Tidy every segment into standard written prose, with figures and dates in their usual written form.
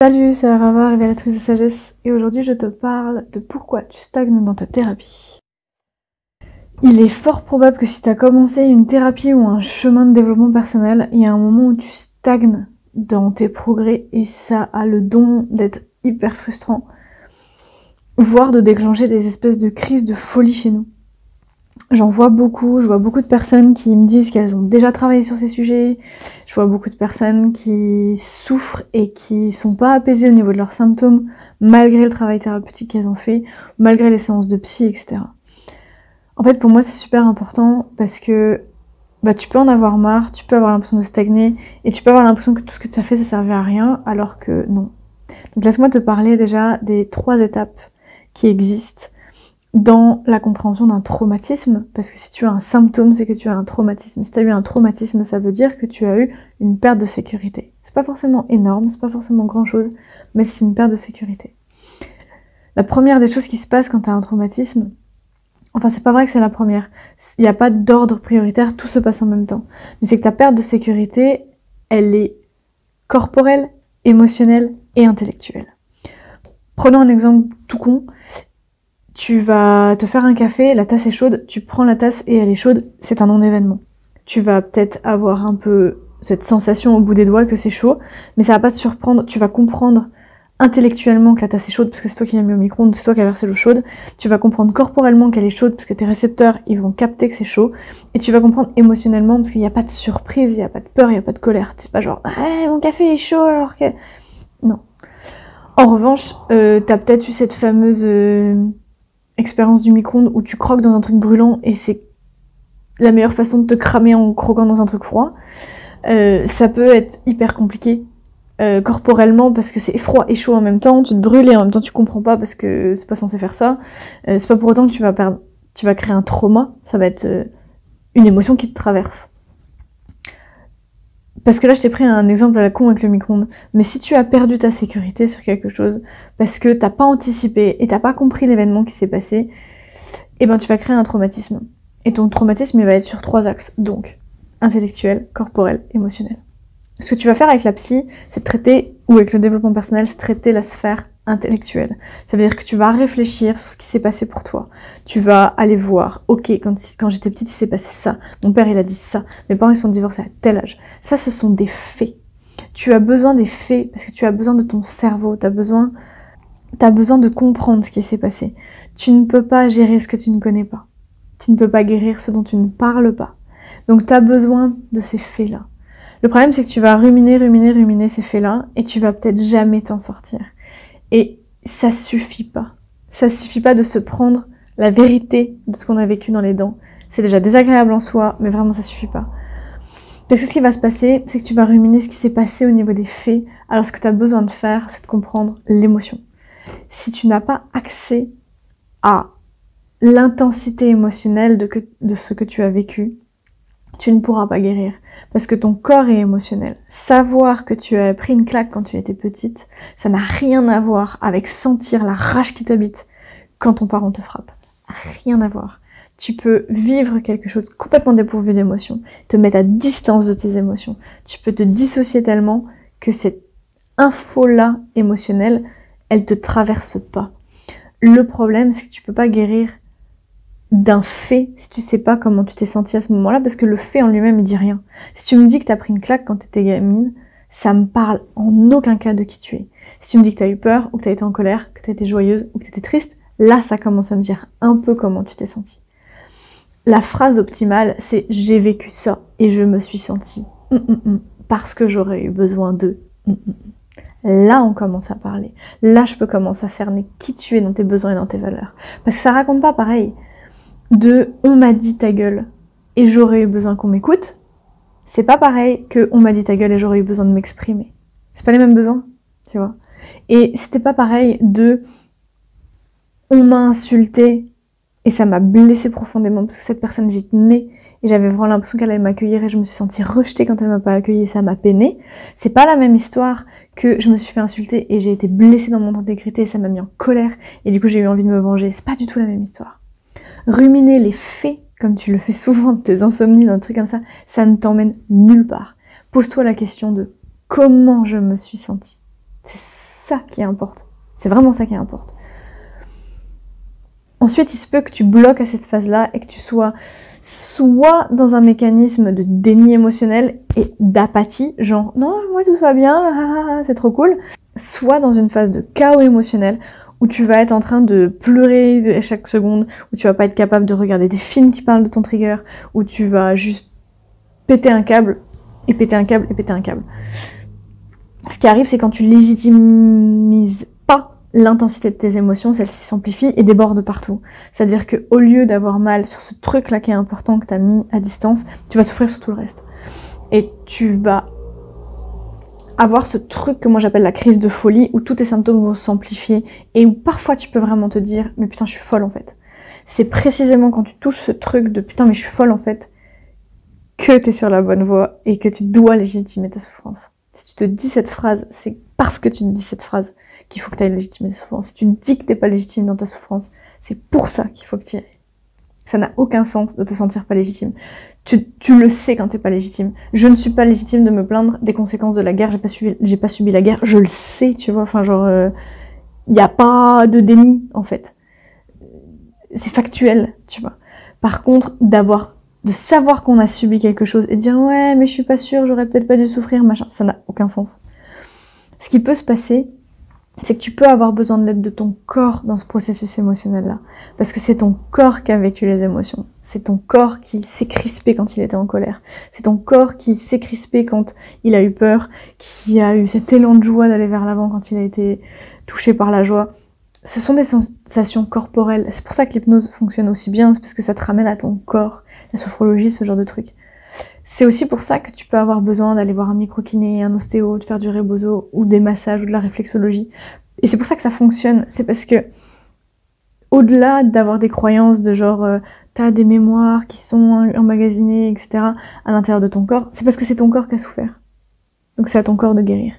Salut, c'est Rava, révélatrice de sagesse, et aujourd'hui je te parle de pourquoi tu stagnes dans ta thérapie. Il est fort probable que si tu as commencé une thérapie ou un chemin de développement personnel, il y a un moment où tu stagnes dans tes progrès et ça a le don d'être hyper frustrant, voire de déclencher des espèces de crises de folie chez nous. J'en vois beaucoup, je vois beaucoup de personnes qui me disent qu'elles ont déjà travaillé sur ces sujets, je vois beaucoup de personnes qui souffrent et qui sont pas apaisées au niveau de leurs symptômes, malgré le travail thérapeutique qu'elles ont fait, malgré les séances de psy, etc. En fait, pour moi, c'est super important parce que tu peux en avoir marre, tu peux avoir l'impression de stagner, et tu peux avoir l'impression que tout ce que tu as fait, ça servait à rien, alors que non. Donc laisse-moi te parler déjà des 3 étapes qui existent dans la compréhension d'un traumatisme, parce que si tu as un symptôme, c'est que tu as un traumatisme. Si tu as eu un traumatisme, ça veut dire que tu as eu une perte de sécurité. C'est pas forcément énorme, c'est pas forcément grand chose, mais c'est une perte de sécurité. La première des choses qui se passe quand tu as un traumatisme, enfin c'est pas vrai que c'est la première, il n'y a pas d'ordre prioritaire, tout se passe en même temps. Mais c'est que ta perte de sécurité, elle est corporelle, émotionnelle et intellectuelle. Prenons un exemple tout con. Tu vas te faire un café, la tasse est chaude, tu prends la tasse et elle est chaude, c'est un non-événement. Tu vas peut-être avoir un peu cette sensation au bout des doigts que c'est chaud, mais ça va pas te surprendre, tu vas comprendre intellectuellement que la tasse est chaude parce que c'est toi qui l'as mis au micro-ondes, c'est toi qui as versé l'eau chaude, tu vas comprendre corporellement qu'elle est chaude parce que tes récepteurs, ils vont capter que c'est chaud, et tu vas comprendre émotionnellement parce qu'il n'y a pas de surprise, il n'y a pas de peur, il n'y a pas de colère. C'est pas genre « Ah, mon café est chaud alors que... » Non. En revanche, t'as peut-être eu cette fameuse... expérience du micro-ondes où tu croques dans un truc brûlant et c'est la meilleure façon de te cramer en croquant dans un truc froid. Ça peut être hyper compliqué corporellement parce que c'est froid et chaud en même temps, tu te brûles et en même temps tu comprends pas parce que c'est pas censé faire ça. C'est pas pour autant que tu vas créer un trauma, ça va être une émotion qui te traverse. Parce que là, je t'ai pris un exemple à la con avec le micro-ondes. Mais si tu as perdu ta sécurité sur quelque chose, parce que t'as pas anticipé et t'as pas compris l'événement qui s'est passé, eh ben tu vas créer un traumatisme. Et ton traumatisme, il va être sur 3 axes. Donc, intellectuel, corporel, émotionnel. Ce que tu vas faire avec la psy, c'est traiter, ou avec le développement personnel, c'est traiter la sphère intellectuelle. Ça veut dire que tu vas réfléchir sur ce qui s'est passé pour toi. Tu vas aller voir, ok, quand j'étais petite, il s'est passé ça. Mon père, il a dit ça. Mes parents, ils sont divorcés à tel âge. Ça, ce sont des faits. Tu as besoin des faits parce que tu as besoin de ton cerveau. T'as besoin de comprendre ce qui s'est passé. Tu ne peux pas gérer ce que tu ne connais pas. Tu ne peux pas guérir ce dont tu ne parles pas. Donc, tu as besoin de ces faits-là. Le problème, c'est que tu vas ruminer ces faits-là et tu vas peut-être jamais t'en sortir. Et ça suffit pas. Ça suffit pas de se prendre la vérité de ce qu'on a vécu dans les dents. C'est déjà désagréable en soi, mais vraiment ça suffit pas. Donc ce qui va se passer, c'est que tu vas ruminer ce qui s'est passé au niveau des faits, alors ce que tu as besoin de faire, c'est de comprendre l'émotion. Si tu n'as pas accès à l'intensité émotionnelle de ce que tu as vécu, tu ne pourras pas guérir. Parce que ton corps est émotionnel. Savoir que tu as pris une claque quand tu étais petite, ça n'a rien à voir avec sentir la rage qui t'habite quand ton parent te frappe. Rien à voir. Tu peux vivre quelque chose complètement dépourvu d'émotions, te mettre à distance de tes émotions. Tu peux te dissocier tellement que cette info-là émotionnelle, elle te traverse pas. Le problème, c'est que tu peux pas guérir d'un fait si tu sais pas comment tu t'es sentie à ce moment-là, parce que le fait en lui-même il dit rien. Si tu me dis que t'as pris une claque quand t'étais gamine, ça me parle en aucun cas de qui tu es. Si tu me dis que t'as eu peur, ou que t'as été en colère, que t'as été joyeuse, ou que t'étais triste, là ça commence à me dire un peu comment tu t'es sentie. La phrase optimale, c'est « j'ai vécu ça et je me suis sentie parce que j'aurais eu besoin de Là, on commence à parler. Là, je peux commencer à cerner qui tu es dans tes besoins et dans tes valeurs. Parce que ça raconte pas pareil de « on m'a dit ta gueule et j'aurais eu besoin qu'on m'écoute », c'est pas pareil que « on m'a dit ta gueule et j'aurais eu besoin de m'exprimer ». C'est pas les mêmes besoins, tu vois. Et c'était pas pareil de « on m'a insulté et ça m'a blessée profondément parce que cette personne, j'y tenais et j'avais vraiment l'impression qu'elle allait m'accueillir et je me suis sentie rejetée quand elle m'a pas accueillie et ça m'a peinée ». C'est pas la même histoire que je me suis fait insulter et j'ai été blessée dans mon intégrité et ça m'a mis en colère et du coup j'ai eu envie de me venger. C'est pas du tout la même histoire. Ruminer les faits, comme tu le fais souvent de tes insomnies, d'un truc comme ça ne t'emmène nulle part. Pose-toi la question de comment je me suis sentie. C'est ça qui importe. C'est vraiment ça qui importe. Ensuite, il se peut que tu bloques à cette phase-là et que tu sois soit dans un mécanisme de déni émotionnel et d'apathie, genre « non, moi tout va bien, c'est trop cool », soit dans une phase de chaos émotionnel où tu vas être en train de pleurer à chaque seconde, où tu vas pas être capable de regarder des films qui parlent de ton trigger, où tu vas juste péter un câble, et péter un câble, et péter un câble. Ce qui arrive, c'est quand tu légitimises pas l'intensité de tes émotions, celle-ci s'amplifie et déborde partout. C'est-à-dire qu'au lieu d'avoir mal sur ce truc-là qui est important que tu as mis à distance, tu vas souffrir sur tout le reste. Et tu vas avoir ce truc que moi j'appelle la crise de folie, où tous tes symptômes vont s'amplifier et où parfois tu peux vraiment te dire « mais putain, je suis folle en fait ». C'est précisément quand tu touches ce truc de « putain, mais je suis folle en fait » que tu es sur la bonne voie et que tu dois légitimer ta souffrance. Si tu te dis cette phrase, c'est parce que tu te dis cette phrase qu'il faut que tu ailles légitimer ta souffrance. Si tu te dis que t'es pas légitime dans ta souffrance, c'est pour ça qu'il faut que tu y ailles. Ça n'a aucun sens de te sentir pas légitime. Tu le sais quand t'es pas légitime. Je ne suis pas légitime de me plaindre des conséquences de la guerre, j'ai pas subi la guerre, je le sais, tu vois, enfin genre, y a pas de déni, en fait. C'est factuel, tu vois. Par contre, de savoir qu'on a subi quelque chose et de dire « ouais, mais je suis pas sûre, j'aurais peut-être pas dû souffrir, machin », ça n'a aucun sens. Ce qui peut se passer, c'est que tu peux avoir besoin de l'aide de ton corps dans ce processus émotionnel-là. Parce que c'est ton corps qui a vécu les émotions. C'est ton corps qui s'est crispé quand il était en colère. C'est ton corps qui s'est crispé quand il a eu peur, qui a eu cet élan de joie d'aller vers l'avant quand il a été touché par la joie. Ce sont des sensations corporelles. C'est pour ça que l'hypnose fonctionne aussi bien, c'est parce que ça te ramène à ton corps, la sophrologie, ce genre de trucs. C'est aussi pour ça que tu peux avoir besoin d'aller voir un micro-kiné, un ostéo, de faire du rebozo ou des massages ou de la réflexologie. Et c'est pour ça que ça fonctionne. C'est parce que, au-delà d'avoir des croyances de genre t'as des mémoires qui sont emmagasinées, etc. à l'intérieur de ton corps, c'est parce que c'est ton corps qui a souffert. Donc c'est à ton corps de guérir.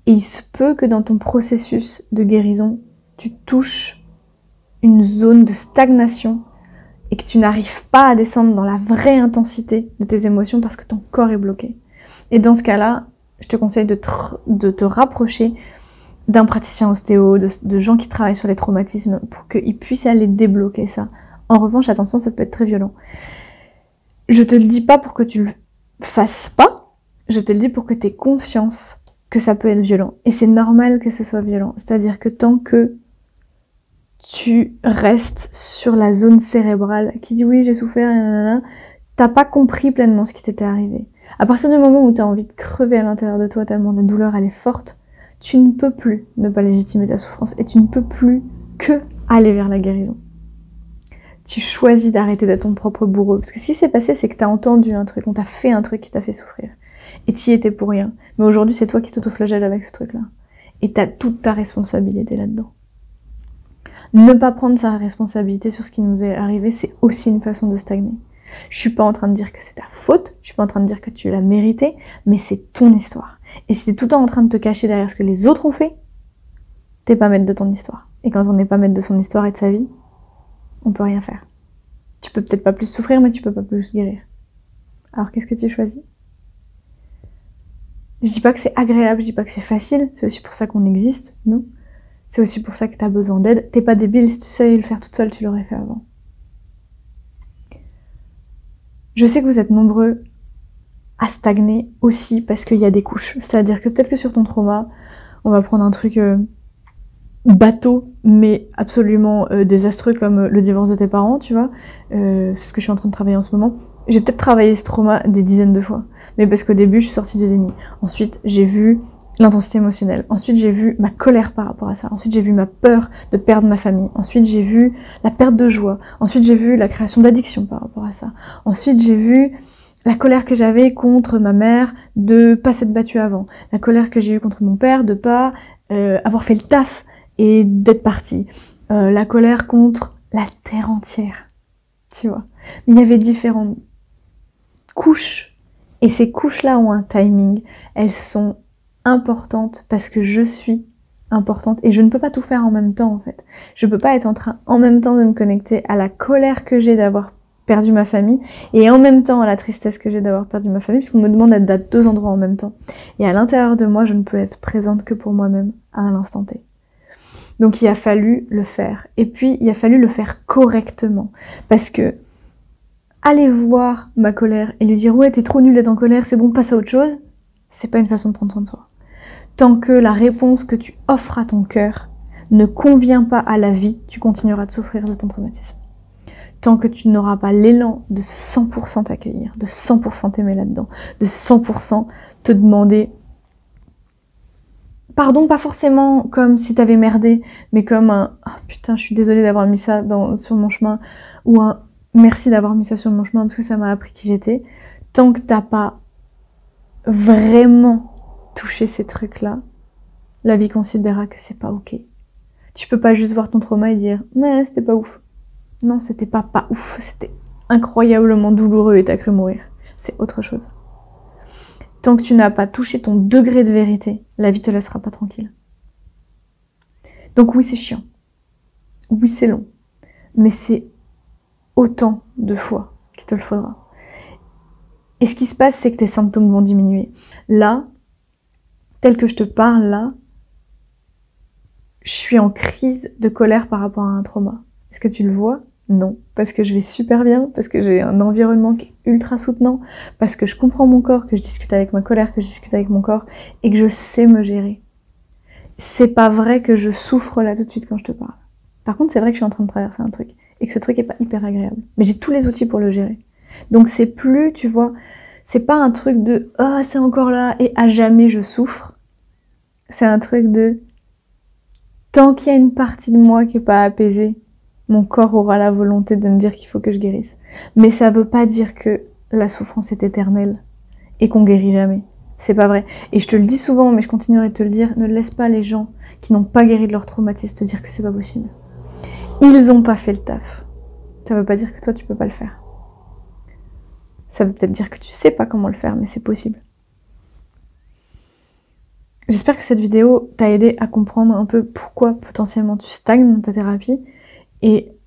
Et il se peut que dans ton processus de guérison, tu touches une zone de stagnation et que tu n'arrives pas à descendre dans la vraie intensité de tes émotions parce que ton corps est bloqué. Et dans ce cas-là, je te conseille de te rapprocher d'un praticien ostéo, de gens qui travaillent sur les traumatismes pour qu'ils puissent aller débloquer ça. En revanche, attention, ça peut être très violent. Je te le dis pas pour que tu le fasses pas, je te le dis pour que tu aies conscience que ça peut être violent. Et c'est normal que ce soit violent. C'est-à-dire que tant que tu restes sur la zone cérébrale qui dit oui j'ai souffert, t'as pas compris pleinement ce qui t'était arrivé. À partir du moment où t'as envie de crever à l'intérieur de toi tellement la douleur elle est forte, tu ne peux plus ne pas légitimer ta souffrance et tu ne peux plus que aller vers la guérison. Tu choisis d'arrêter d'être ton propre bourreau. Parce que ce qui s'est passé, c'est que t'as entendu un truc, on t'a fait un truc qui t'a fait souffrir. Et t'y étais pour rien. Mais aujourd'hui, c'est toi qui t'autoflagelles avec ce truc-là. Et t'as toute ta responsabilité là-dedans. Ne pas prendre sa responsabilité sur ce qui nous est arrivé, c'est aussi une façon de stagner. Je suis pas en train de dire que c'est ta faute, je suis pas en train de dire que tu l'as mérité, mais c'est ton histoire. Et si t'es tout le temps en train de te cacher derrière ce que les autres ont fait, t'es pas maître de ton histoire. Et quand on n'est pas maître de son histoire et de sa vie, on peut rien faire. Tu peux peut-être pas plus souffrir, mais tu peux pas plus guérir. Alors qu'est-ce que tu choisis ? Je dis pas que c'est agréable, je dis pas que c'est facile, c'est aussi pour ça qu'on existe, nous. C'est aussi pour ça que t'as besoin d'aide. T'es pas débile, si tu savais le faire toute seule, tu l'aurais fait avant. Je sais que vous êtes nombreux à stagner aussi parce qu'il y a des couches. C'est-à-dire que peut-être que sur ton trauma, on va prendre un truc bateau, mais absolument désastreux comme le divorce de tes parents, tu vois. C'est ce que je suis en train de travailler en ce moment. J'ai peut-être travaillé ce trauma des dizaines de fois. Mais parce qu'au début, je suis sortie du déni. Ensuite, j'ai vu l'intensité émotionnelle. Ensuite, j'ai vu ma colère par rapport à ça. Ensuite, j'ai vu ma peur de perdre ma famille. Ensuite, j'ai vu la perte de joie. Ensuite, j'ai vu la création d'addiction par rapport à ça. Ensuite, j'ai vu la colère que j'avais contre ma mère de pas s'être battue avant. La colère que j'ai eue contre mon père de pas avoir fait le taf et d'être partie. La colère contre la terre entière. Tu vois. Mais il y avait différentes couches. Et ces couches-là ont un timing. Elles sont importante parce que je suis importante et je ne peux pas tout faire en même temps en fait. Je peux pas être en train en même temps de me connecter à la colère que j'ai d'avoir perdu ma famille, et en même temps la tristesse que j'ai d'avoir perdu ma famille, puisqu'on me demande d'être à 2 endroits en même temps. Et à l'intérieur de moi, je ne peux être présente que pour moi-même à un instant T. Donc il a fallu le faire. Et puis il a fallu le faire correctement. Parce que aller voir ma colère et lui dire « Ouais, t'es trop nul d'être en colère, c'est bon, passe à autre chose », c'est pas une façon de prendre soin de soi. Tant que la réponse que tu offres à ton cœur ne convient pas à la vie, tu continueras de souffrir de ton traumatisme. Tant que tu n'auras pas l'élan de 100% t'accueillir, de 100% t'aimer là-dedans, de 100% te demander pardon, pas forcément comme si t'avais merdé, mais comme un « oh, putain, je suis désolée d'avoir mis ça sur mon chemin » ou un « merci d'avoir mis ça sur mon chemin parce que ça m'a appris qui j'étais », tant que t'as pas vraiment touché ces trucs-là, la vie considérera que c'est pas ok. Tu peux pas juste voir ton trauma et dire « ouais, c'était pas ouf ». Non, c'était pas ouf, c'était incroyablement douloureux et t'as cru mourir. C'est autre chose. Tant que tu n'as pas touché ton degré de vérité, la vie te laissera pas tranquille. Donc oui, c'est chiant. Oui, c'est long. Mais c'est autant de fois qu'il te le faudra. Et ce qui se passe, c'est que tes symptômes vont diminuer. Là, tel que je te parle, là, je suis en crise de colère par rapport à un trauma. Est-ce que tu le vois ? Non, parce que je vais super bien, parce que j'ai un environnement qui est ultra soutenant, parce que je comprends mon corps, que je discute avec ma colère, que je discute avec mon corps, et que je sais me gérer. C'est pas vrai que je souffre là tout de suite quand je te parle. Par contre, c'est vrai que je suis en train de traverser un truc, et que ce truc est pas hyper agréable. Mais j'ai tous les outils pour le gérer. Donc c'est plus, tu vois, c'est pas un truc de « ah, c'est encore là, et à jamais je souffre ». C'est un truc de « tant qu'il y a une partie de moi qui est pas apaisée, mon corps aura la volonté de me dire qu'il faut que je guérisse. » Mais ça veut pas dire que la souffrance est éternelle et qu'on guérit jamais. C'est pas vrai. Et je te le dis souvent, mais je continuerai de te le dire, ne laisse pas les gens qui n'ont pas guéri de leur traumatisme te dire que c'est pas possible. Ils ont pas fait le taf. Ça veut pas dire que toi tu peux pas le faire. Ça veut peut-être dire que tu sais pas comment le faire, mais c'est possible. J'espère que cette vidéo t'a aidé à comprendre un peu pourquoi potentiellement tu stagnes dans ta thérapie et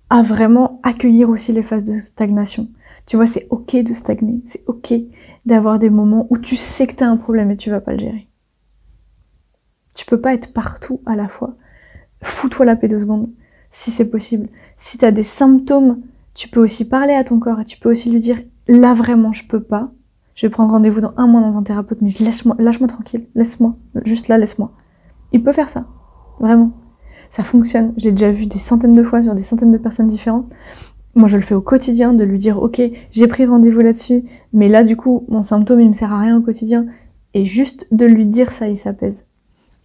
à vraiment accueillir aussi les phases de stagnation. Tu vois, c'est ok de stagner, c'est ok d'avoir des moments où tu sais que t'as un problème et tu vas pas le gérer. Tu peux pas être partout à la fois. Fous-toi la paix 2 secondes, si c'est possible. Si t'as des symptômes, tu peux aussi parler à ton corps et tu peux aussi lui dire « là vraiment je peux pas, je vais prendre rendez-vous dans 1 mois dans un thérapeute, mais lâche-moi tranquille, laisse-moi, juste là laisse-moi ». Il peut faire ça, vraiment. Ça fonctionne, j'ai déjà vu des centaines de fois sur des centaines de personnes différentes. Moi je le fais au quotidien, de lui dire « ok, j'ai pris rendez-vous là-dessus, mais là du coup mon symptôme il me sert à rien au quotidien ». Et juste de lui dire ça, il s'apaise.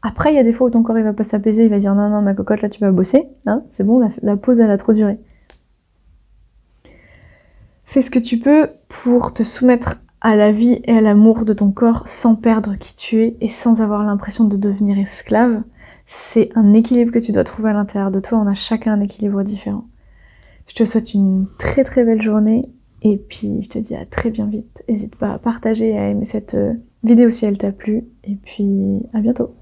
Après il y a des fois où ton corps il va pas s'apaiser, il va dire « non non ma cocotte là tu vas bosser, hein, c'est bon, la pause elle a trop duré ». Fais ce que tu peux pour te soumettre à la vie et à l'amour de ton corps sans perdre qui tu es et sans avoir l'impression de devenir esclave. C'est un équilibre que tu dois trouver à l'intérieur de toi, on a chacun un équilibre différent. Je te souhaite une très très belle journée et puis je te dis à très bien vite. N'hésite pas à partager et à aimer cette vidéo si elle t'a plu et puis à bientôt.